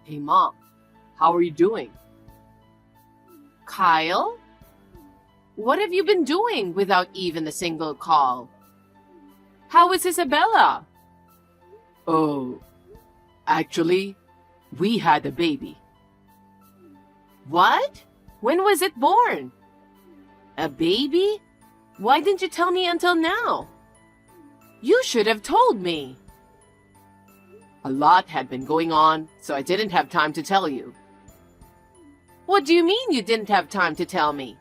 Hey Mom, how are you doing? Kyle? What have you been doing without even a single call? How is Isabella? Oh, actually, we had a baby. What? When was it born? A baby? Why didn't you tell me until now? You should have told me. A lot had been going on, so I didn't have time to tell you. What do you mean you didn't have time to tell me?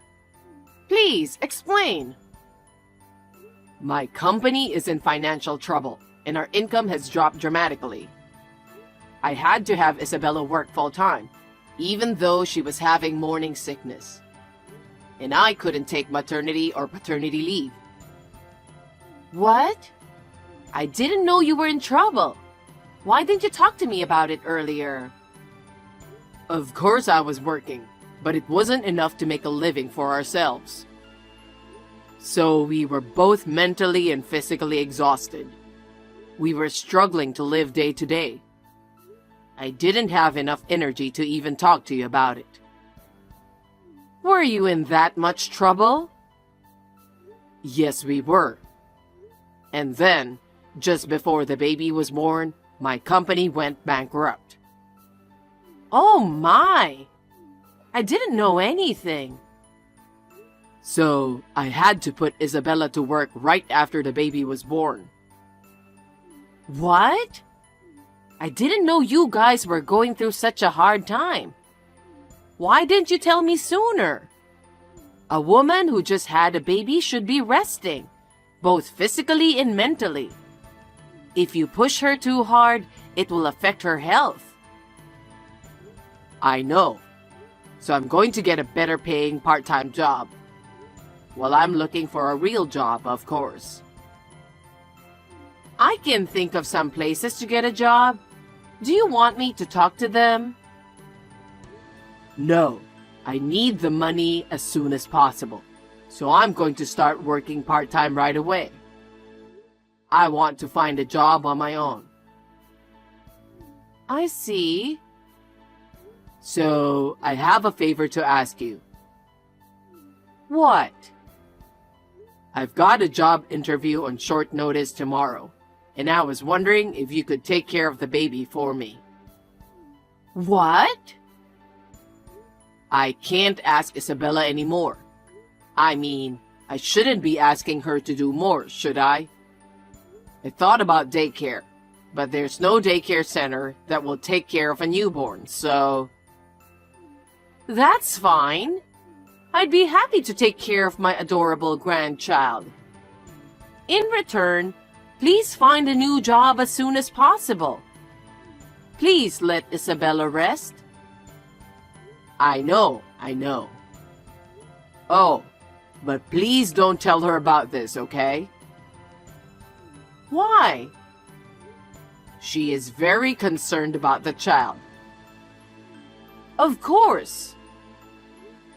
Please, explain. My company is in financial trouble, and our income has dropped dramatically. I had to have Isabella work full-time, even though she was having morning sickness. And I couldn't take maternity or paternity leave. What? I didn't know you were in trouble. Why didn't you talk to me about it earlier? Of course I was working, but it wasn't enough to make a living for ourselves. So we were both mentally and physically exhausted. We were struggling to live day to day. I didn't have enough energy to even talk to you about it. Were you in that much trouble? Yes, we were. And then, just before the baby was born, my company went bankrupt. Oh my! I didn't know anything. So I had to put Isabella to work right after the baby was born. What? I didn't know you guys were going through such a hard time. Why didn't you tell me sooner? A woman who just had a baby should be resting, both physically and mentally. If you push her too hard, it will affect her health. I know. So I'm going to get a better paying part-time job. Well, I'm looking for a real job, of course. I can think of some places to get a job. Do you want me to talk to them? No, I need the money as soon as possible. So I'm going to start working part-time right away. I want to find a job on my own. I see. So I have a favor to ask you. What? I've got a job interview on short notice tomorrow, and I was wondering if you could take care of the baby for me. What? I can't ask Isabella anymore. I mean, I shouldn't be asking her to do more, should I? I thought about daycare, but there's no daycare center that will take care of a newborn, so... That's fine. I'd be happy to take care of my adorable grandchild. In return, please find a new job as soon as possible. Please let Isabella rest. I know. Oh, but please don't tell her about this, okay? Why? She is very concerned about the child. Of course.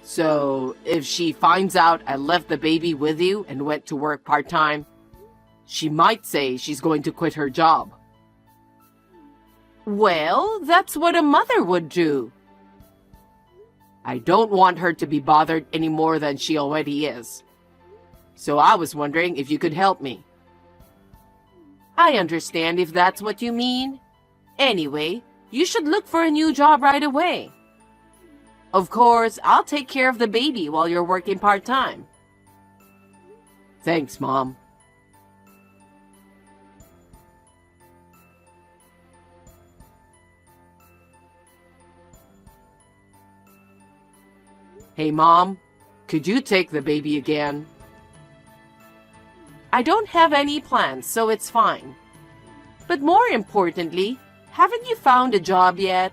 So, if she finds out I left the baby with you and went to work part-time, she might say she's going to quit her job. Well, that's what a mother would do. I don't want her to be bothered any more than she already is. So I was wondering if you could help me. I understand if that's what you mean. Anyway, you should look for a new job right away. Of course, I'll take care of the baby while you're working part-time. Thanks, Mom. Hey, Mom, could you take the baby again? I don't have any plans, so it's fine. But more importantly, haven't you found a job yet?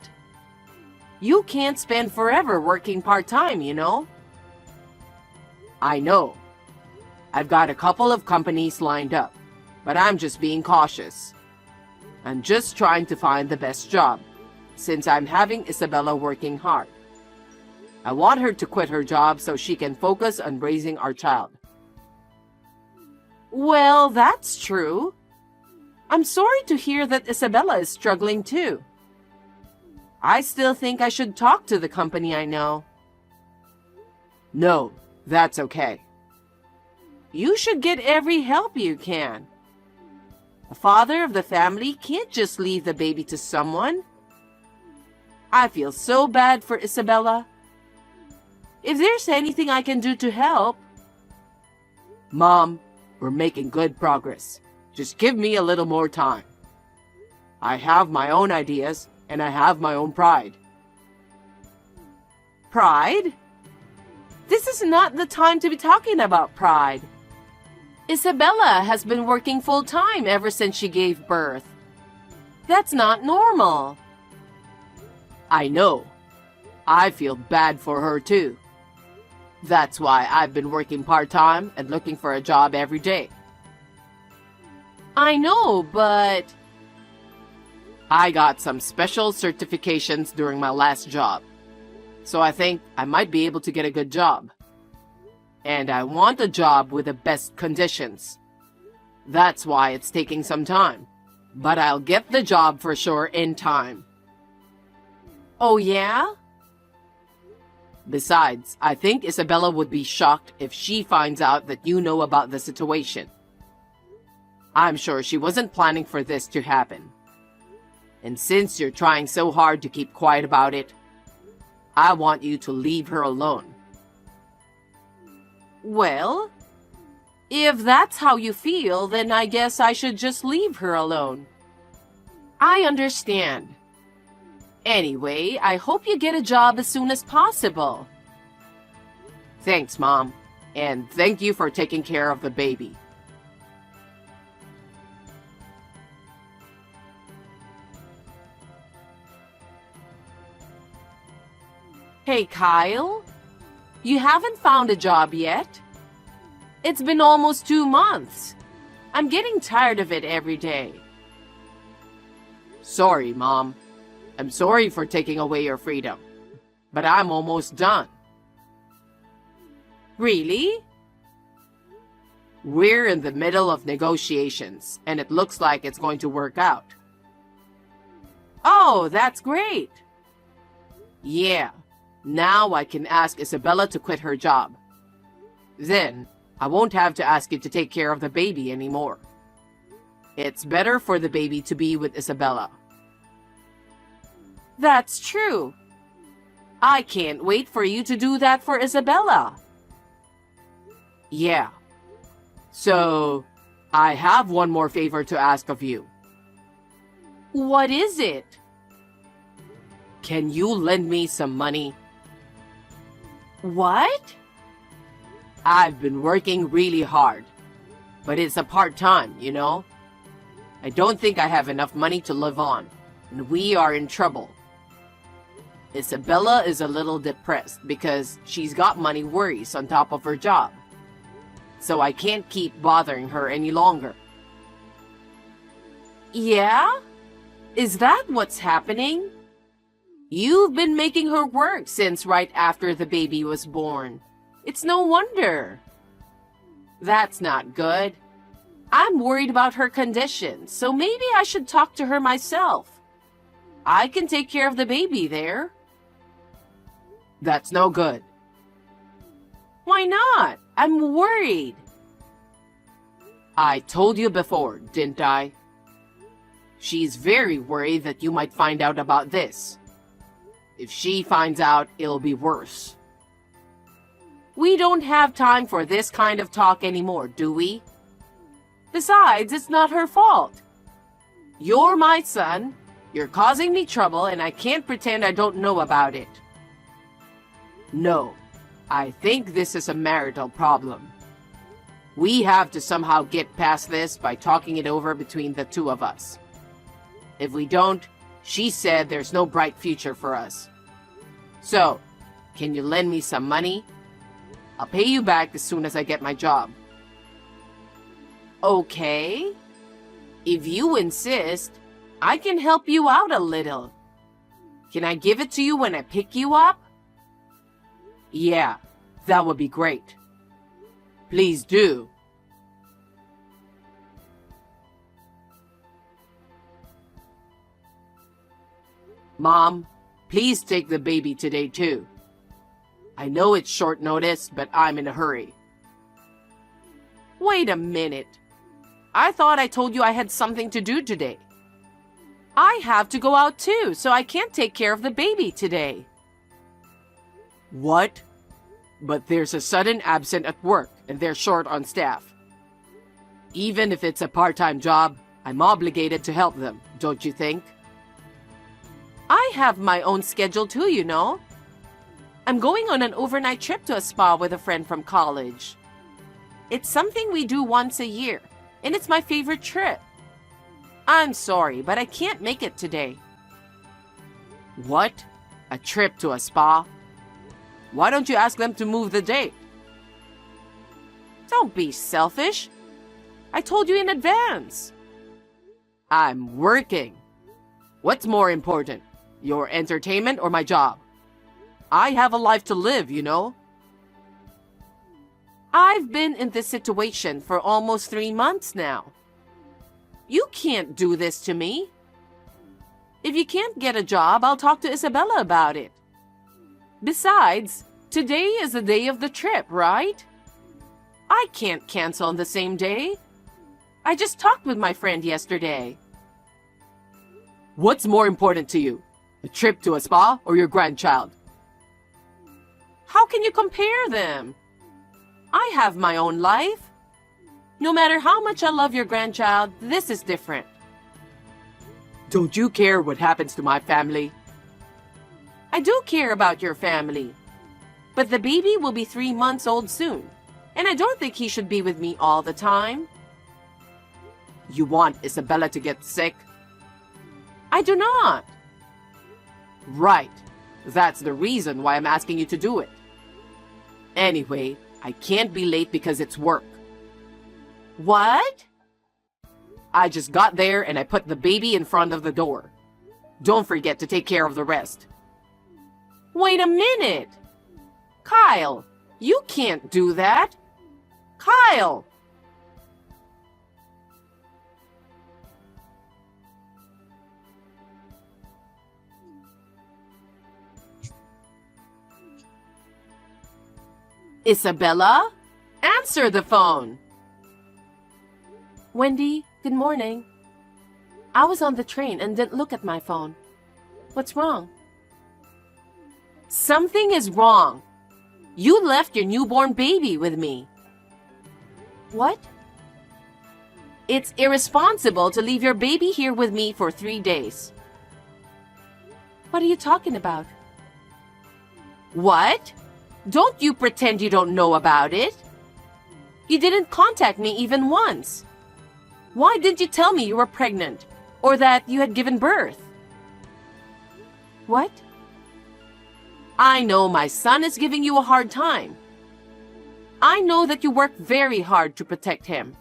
You can't spend forever working part-time, you know? I know. I've got a couple of companies lined up, but I'm just being cautious. I'm just trying to find the best job, since I'm having Isabella working hard. I want her to quit her job so she can focus on raising our child. Well, that's true. I'm sorry to hear that Isabella is struggling too. I still think I should talk to the company I know. No, that's okay. You should get every help you can. The father of the family can't just leave the baby to someone. I feel so bad for Isabella. If there's anything I can do to help. Mom, we're making good progress. Just give me a little more time. I have my own ideas, and I have my own pride. Pride? This is not the time to be talking about pride. Isabella has been working full-time ever since she gave birth. That's not normal. I know. I feel bad for her too. That's why I've been working part-time and looking for a job every day. I know, but I got some special certifications during my last job, so I think I might be able to get a good job. And I want a job with the best conditions. That's why it's taking some time, but I'll get the job for sure in time. Oh yeah? Besides, I think Isabella would be shocked if she finds out that you know about the situation. I'm sure she wasn't planning for this to happen. And since you're trying so hard to keep quiet about it, I want you to leave her alone. Well, if that's how you feel, then I guess I should just leave her alone. I understand. Anyway, I hope you get a job as soon as possible. Thanks, Mom. And thank you for taking care of the baby. Hey, Kyle? You haven't found a job yet? It's been almost 2 months. I'm getting tired of it every day. Sorry, Mom. I'm sorry for taking away your freedom, but I'm almost done. Really? We're in the middle of negotiations, and it looks like it's going to work out. Oh, that's great. Yeah, now I can ask Isabella to quit her job. Then, I won't have to ask you to take care of the baby anymore. It's better for the baby to be with Isabella. That's true. I can't wait for you to do that for Isabella. Yeah. So, I have one more favor to ask of you. What is it? Can you lend me some money? What? I've been working really hard, but it's a part-time, you know? I don't think I have enough money to live on, and we are in trouble. Isabella is a little depressed because she's got money worries on top of her job. So I can't keep bothering her any longer. Yeah? Is that what's happening? You've been making her work since right after the baby was born. It's no wonder. That's not good. I'm worried about her condition, so maybe I should talk to her myself. I can take care of the baby there. That's no good. Why not? I'm worried. I told you before, didn't I? She's very worried that you might find out about this. If she finds out, it'll be worse. We don't have time for this kind of talk anymore, do we? Besides, it's not her fault. You're my son, you're causing me trouble, and I can't pretend I don't know about it. No, I think this is a marital problem. We have to somehow get past this by talking it over between the two of us. If we don't, she said there's no bright future for us. So, can you lend me some money? I'll pay you back as soon as I get my job. Okay. If you insist, I can help you out a little. Can I give it to you when I pick you up? Yeah, that would be great. Please do. Mom, Please take the baby today too. I know it's short notice, but I'm in a hurry. Wait a minute. I thought I told you I had something to do today. I have to go out too, so I can't take care of the baby today. What? But there's a sudden absent at work and they're short on staff. Even if it's a part-time job, I'm obligated to help them, don't you think? I have my own schedule too, you know. I'm going on an overnight trip to a spa with a friend from college. It's something we do once a year, and it's my favorite trip. I'm sorry, but I can't make it today. What? A trip to a spa? Why don't you ask them to move the date? Don't be selfish. I told you in advance. I'm working. What's more important, your entertainment or my job? I have a life to live, you know. I've been in this situation for almost 3 months now. You can't do this to me. If you can't get a job, I'll talk to Isabella about it. Besides, today is the day of the trip, right? I can't cancel on the same day. I just talked with my friend yesterday. What's more important to you, a trip to a spa or your grandchild? How can you compare them? I have my own life. No matter how much I love your grandchild, this is different. Don't you care what happens to my family? I do care about your family. But the baby will be 3 months old soon, and I don't think he should be with me all the time. You want Isabella to get sick? I do not. Right. That's the reason why I'm asking you to do it. Anyway, I can't be late because it's work. What? I just got there and I put the baby in front of the door. Don't forget to take care of the rest. Wait a minute. Kyle, you can't do that. Kyle! Isabella? Answer the phone. Wendy, good morning. I was on the train and didn't look at my phone. What's wrong? Something is wrong. You left your newborn baby with me. What? It's irresponsible to leave your baby here with me for 3 days. What are you talking about? What? Don't you pretend you don't know about it. You didn't contact me even once. Why didn't you tell me you were pregnant or that you had given birth? What? I know my son is giving you a hard time. I know that you work very hard to protect him.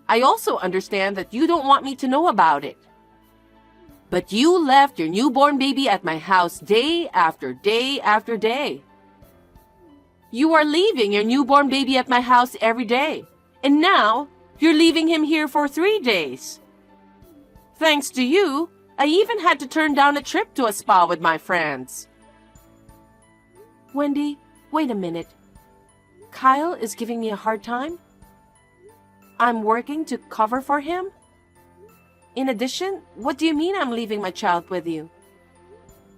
I also understand that you don't want me to know about it. But you left your newborn baby at my house day after day after day. You are leaving your newborn baby at my house every day, and now you're leaving him here for 3 days. Thanks to you, I even had to turn down a trip to a spa with my friends. Wendy, wait a minute. Kyle is giving me a hard time? I'm working to cover for him? In addition, what do you mean I'm leaving my child with you?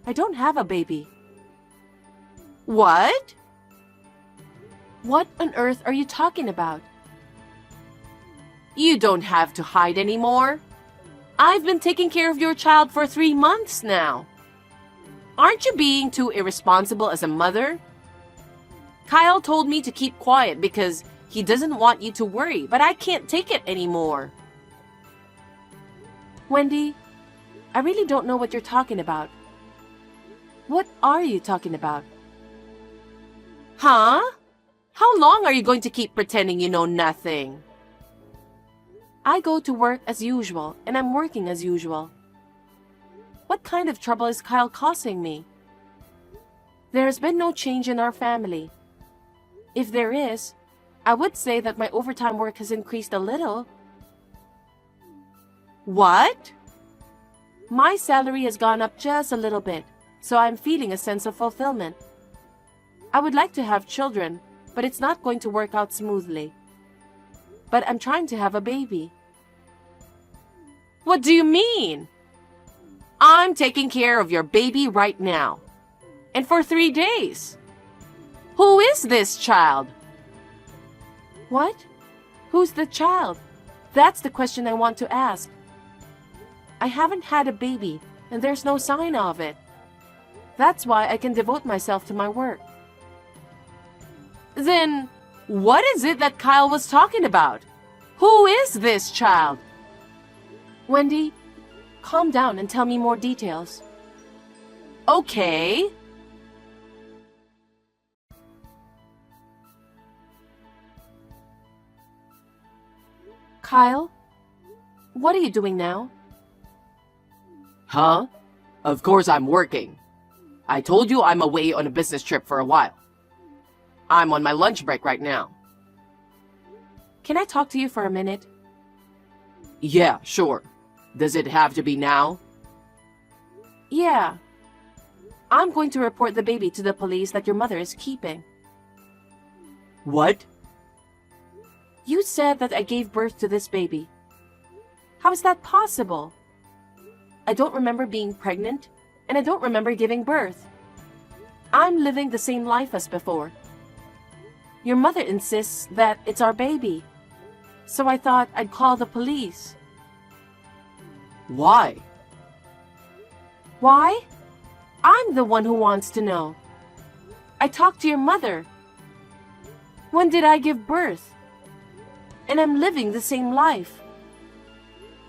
I don't have a baby. What? What on earth are you talking about? You don't have to hide anymore. I've been taking care of your child for 3 months now. Aren't you being too irresponsible as a mother? Kyle told me to keep quiet because he doesn't want you to worry, but I can't take it anymore. Wendy, I really don't know what you're talking about. What are you talking about? Huh? How long are you going to keep pretending you know nothing? I go to work as usual, and I'm working as usual. What kind of trouble is Kyle causing me? There has been no change in our family. If there is, I would say that my overtime work has increased a little. What? My salary has gone up just a little bit, so I'm feeling a sense of fulfillment. I would like to have children, but it's not going to work out smoothly. But I'm trying to have a baby. What do you mean? I'm taking care of your baby right now. And for 3 days. Who is this child? What? Who's the child? That's the question I want to ask. I haven't had a baby, and there's no sign of it. That's why I can devote myself to my work. Then, what is it that Kyle was talking about? Who is this child? Wendy, calm down and tell me more details. Okay. Kyle, what are you doing now? Huh? Of course I'm working. I told you I'm away on a business trip for a while. I'm on my lunch break right now. Can I talk to you for a minute? Yeah, sure. Does it have to be now? Yeah. I'm going to report the baby to the police that your mother is keeping. What? You said that I gave birth to this baby. How is that possible? I don't remember being pregnant, and I don't remember giving birth. I'm living the same life as before. Your mother insists that it's our baby. So I thought I'd call the police. Why? Why? I'm the one who wants to know. I talked to your mother. When did I give birth? And I'm living the same life.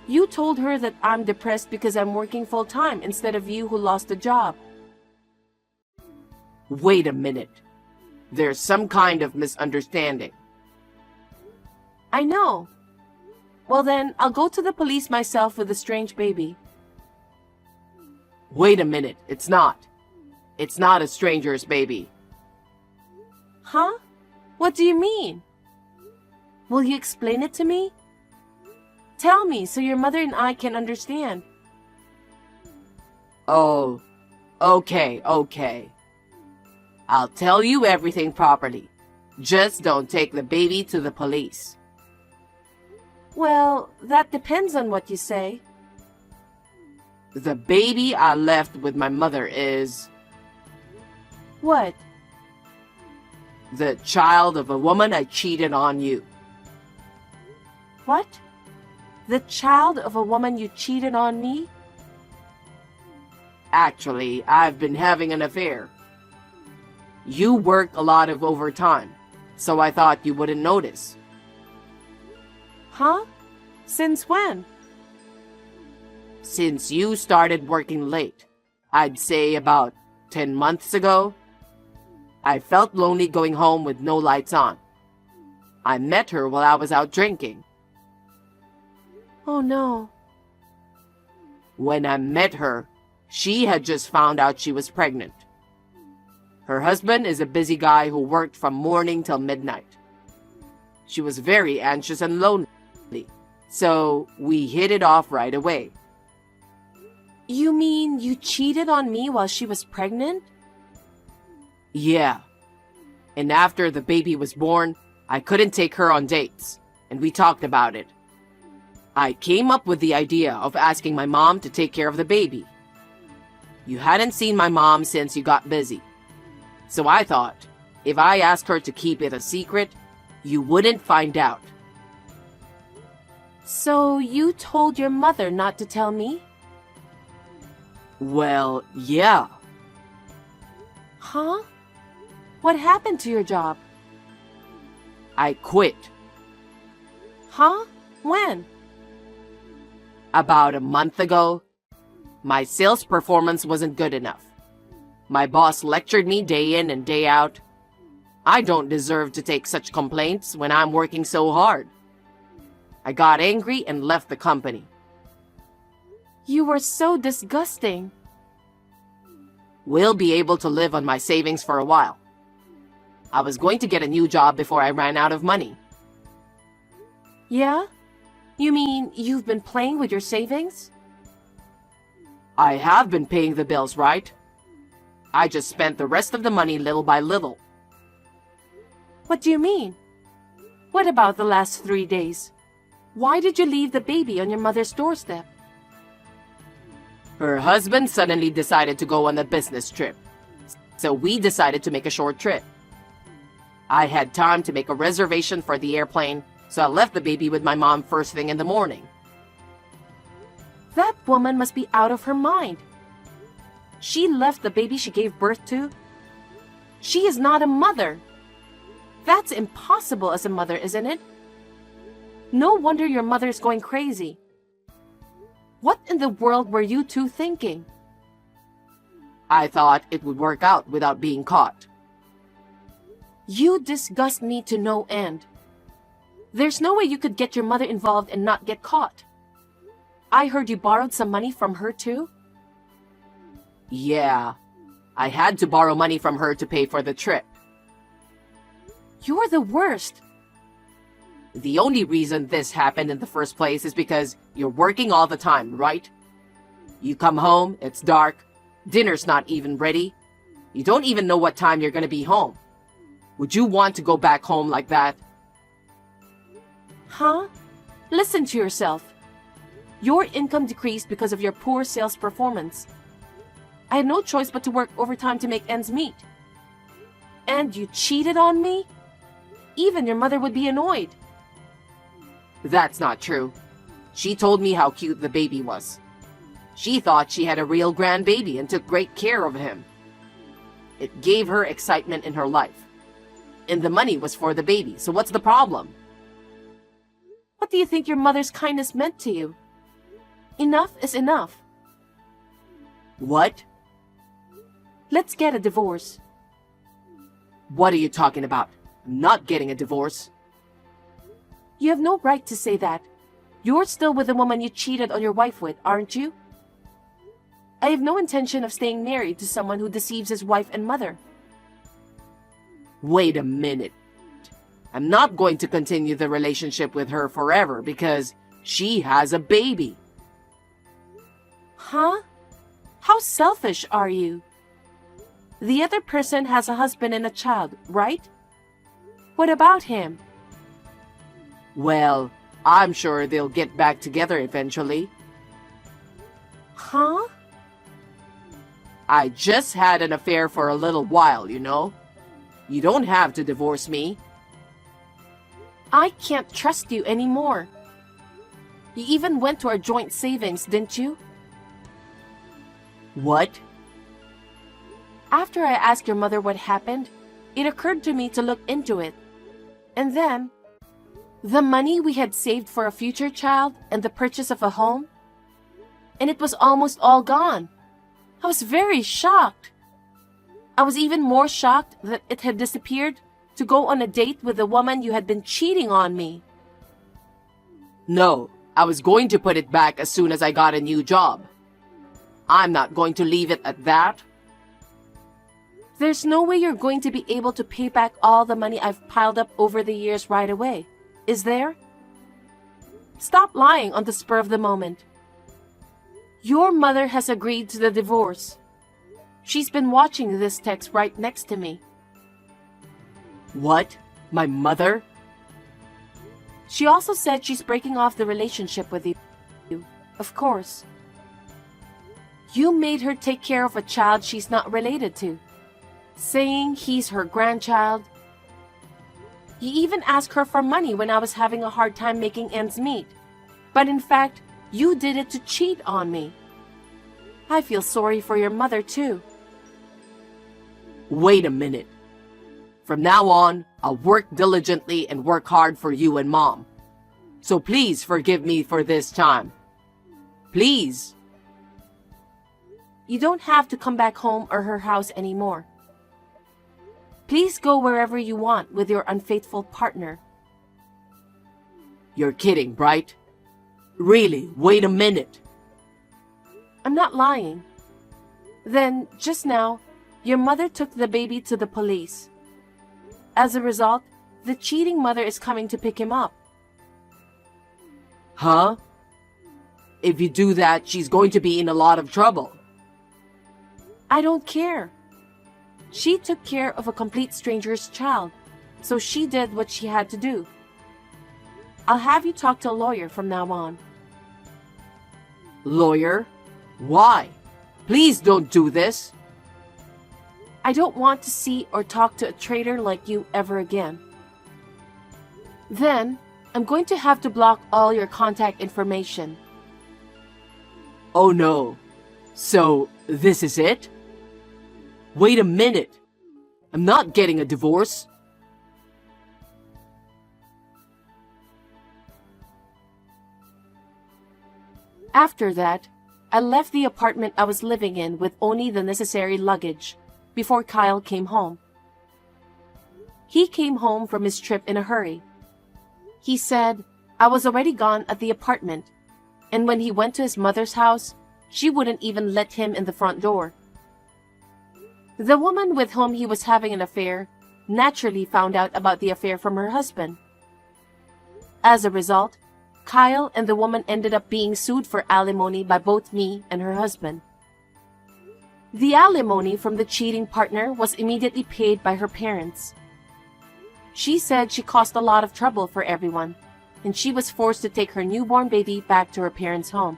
You told her that I'm depressed because I'm working full-time instead of you who lost a job. Wait a minute. There's some kind of misunderstanding. I know. Well then, I'll go to the police myself with the strange baby. Wait a minute, it's not. It's not a stranger's baby. Huh? What do you mean? Will you explain it to me? Tell me so your mother and I can understand. Oh, okay. I'll tell you everything properly. Just don't take the baby to the police. Well, that depends on what you say. The baby I left with my mother is What? the child of a woman I cheated on you. What? The child of a woman you cheated on me? Actually, I've been having an affair. You work a lot of overtime, so I thought you wouldn't notice. Huh? Since when? Since you started working late, I'd say about 10 months ago, I felt lonely going home with no lights on. I met her while I was out drinking. Oh no. When I met her, she had just found out she was pregnant. Her husband is a busy guy who worked from morning till midnight. She was very anxious and lonely, so we hit it off right away. You mean you cheated on me while she was pregnant? Yeah. And after the baby was born, I couldn't take her on dates, and we talked about it. I came up with the idea of asking my mom to take care of the baby. You hadn't seen my mom since you got busy. So I thought, if I asked her to keep it a secret, you wouldn't find out. So you told your mother not to tell me? Well, yeah. Huh? What happened to your job? I quit. Huh? When? About a month ago. My sales performance wasn't good enough. My boss lectured me day in and day out. I don't deserve to take such complaints when I'm working so hard. I got angry and left the company. You were so disgusting. We'll be able to live on my savings for a while. I was going to get a new job before I ran out of money. Yeah? You mean you've been playing with your savings? I have been paying the bills, right? I just spent the rest of the money little by little. What do you mean? What about the last 3 days? Why did you leave the baby on your mother's doorstep? Her husband suddenly decided to go on a business trip, so we decided to make a short trip. I had time to make a reservation for the airplane, so I left the baby with my mom first thing in the morning. That woman must be out of her mind. She left the baby she gave birth to. She is not a mother. That's impossible as a mother, isn't it? No wonder your mother is going crazy. What in the world were you two thinking? I thought it would work out without being caught. You disgust me to no end. There's no way you could get your mother involved and not get caught. I heard you borrowed some money from her too? Yeah, I had to borrow money from her to pay for the trip. You're the worst. The only reason this happened in the first place is because you're working all the time, right? You come home, it's dark, dinner's not even ready. You don't even know what time you're gonna be home. Would you want to go back home like that? Huh? Listen to yourself. Your income decreased because of your poor sales performance. I had no choice but to work overtime to make ends meet. And you cheated on me? Even your mother would be annoyed. That's not true. She told me how cute the baby was. She thought she had a real grandbaby and took great care of him. It gave her excitement in her life. And the money was for the baby, so what's the problem? What do you think your mother's kindness meant to you? Enough is enough. What? Let's get a divorce. What are you talking about? I'm not getting a divorce. You have no right to say that. You're still with the woman you cheated on your wife with, aren't you? I have no intention of staying married to someone who deceives his wife and mother. Wait a minute. I'm not going to continue the relationship with her forever because she has a baby. Huh? How selfish are you? The other person has a husband and a child, right? What about him? Well, I'm sure they'll get back together eventually. Huh? I just had an affair for a little while, you know. You don't have to divorce me. I can't trust you anymore. You even went to our joint savings, didn't you? What? After I asked your mother what happened, it occurred to me to look into it. And then, the money we had saved for a future child and the purchase of a home, and it was almost all gone. I was very shocked. I was even more shocked that it had disappeared to go on a date with the woman you had been cheating on me. No, I was going to put it back as soon as I got a new job. I'm not going to leave it at that. There's no way you're going to be able to pay back all the money I've piled up over the years right away, is there? Stop lying on the spur of the moment. Your mother has agreed to the divorce. She's been watching this text right next to me. What? My mother? She also said she's breaking off the relationship with you. Of course. You made her take care of a child she's not related to, saying he's her grandchild. You even asked her for money when I was having a hard time making ends meet. But in fact, you did it to cheat on me. I feel sorry for your mother too. Wait a minute. From now on, I'll work diligently and work hard for you and Mom. So please forgive me for this time. Please. You don't have to come back home or her house anymore. Please go wherever you want with your unfaithful partner. You're kidding, right? Really, wait a minute. I'm not lying. Then, just now, your mother took the baby to the police. As a result, the cheating mother is coming to pick him up. Huh? If you do that, she's going to be in a lot of trouble. I don't care. She took care of a complete stranger's child, so she did what she had to do. I'll have you talk to a lawyer from now on. Lawyer? Why? Please don't do this. I don't want to see or talk to a traitor like you ever again. Then, I'm going to have to block all your contact information. Oh no. So, this is it? Wait a minute. I'm not getting a divorce. After that, I left the apartment I was living in with only the necessary luggage before Kyle came home. He came home from his trip in a hurry. He said I was already gone at the apartment, and when he went to his mother's house, she wouldn't even let him in the front door. The woman with whom he was having an affair naturally found out about the affair from her husband. As a result, Kyle and the woman ended up being sued for alimony by both me and her husband. The alimony from the cheating partner was immediately paid by her parents. She said she caused a lot of trouble for everyone, and she was forced to take her newborn baby back to her parents' home.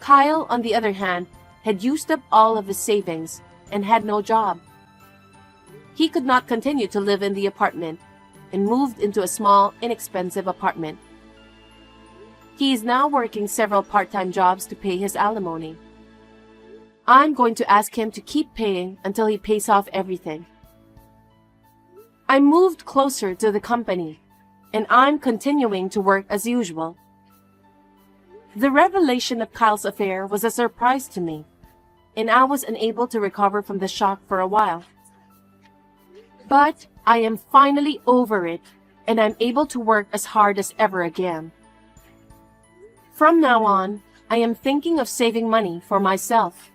Kyle, on the other hand, had used up all of his savings and had no job. He could not continue to live in the apartment and moved into a small, inexpensive apartment. He is now working several part-time jobs to pay his alimony. I'm going to ask him to keep paying until he pays off everything. I moved closer to the company, and I'm continuing to work as usual. The revelation of Kyle's affair was a surprise to me, and I was unable to recover from the shock for a while. But I am finally over it, and I'm able to work as hard as ever again. From now on, I am thinking of saving money for myself.